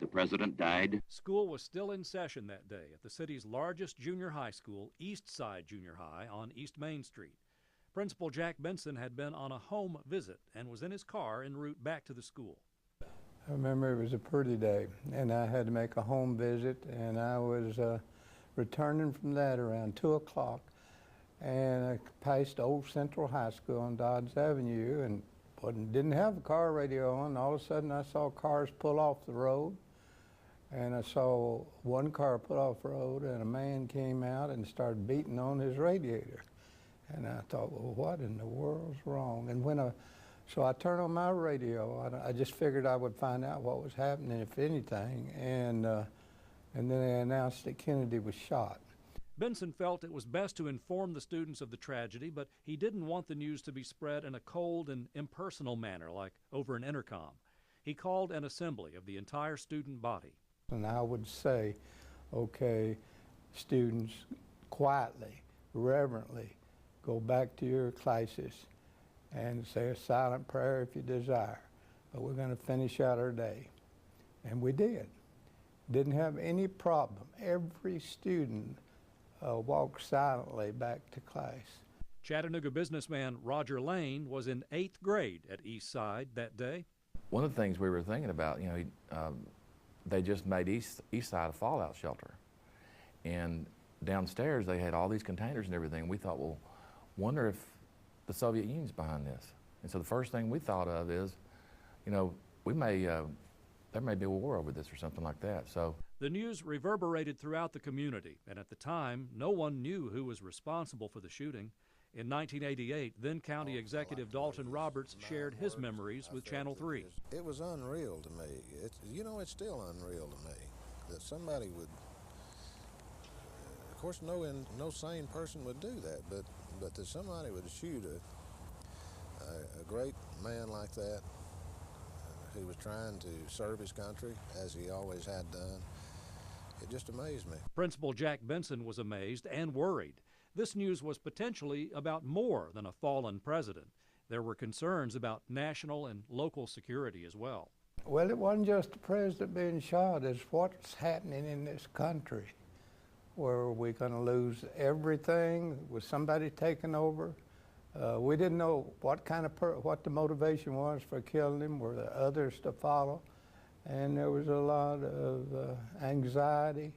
The president died. School was still in session that day at the city's largest junior high school, East Side Junior High on East Main Street. Principal Jack Benson had been on a home visit and was in his car en route back to the school. I remember it was a pretty day, and I had to make a home visit, and I was returning from that around 2 o'clock, and I passed Old Central High School on Dodge Avenue and didn't have a car radio on. All of a sudden I saw cars pull off the road, and I saw one car pull off the road, and a man came out and started beating on his radiator. And I thought, well, what in the world's wrong? And so I turned on my radio. I just figured I would find out what was happening, if anything, and then they announced that Kennedy was shot. Benson felt it was best to inform the students of the tragedy, but he didn't want the news to be spread in a cold and impersonal manner like over an intercom. He called an assembly of the entire student body. And I would say, okay, students, quietly, reverently, go back to your classes and say a silent prayer if you desire. But we're going to finish out our day. And we did. Didn't have any problem. Every student walked silently back to class. Chattanooga businessman Roger Lane was in 8th grade at East Side that day. One of the things we were thinking about, they just made East Side a fallout shelter. And downstairs they had all these containers and everything. We thought, well, wonder if the Soviet Union's behind this. And so the first thing we thought of is, there may be a war over this or something like that. So the news reverberated throughout the community, and at the time, no one knew who was responsible for the shooting. In 1988, then County Executive Dalton Roberts shared his memories with Channel 3. It was unreal to me. It's still unreal to me that somebody would, of course, no sane person would do that, but that somebody would shoot a great man like that, who was trying to serve his country as he always had done. It just amazed me. Principal Jack Benson was amazed and worried. This news was potentially about more than a fallen president. There were concerns about national and local security as well. Well, it wasn't just the president being shot, it's what's happening in this country. Were we going to lose everything? Was somebody taking over? We didn't know what the motivation was for killing him. Were there others to follow? And there was a lot of anxiety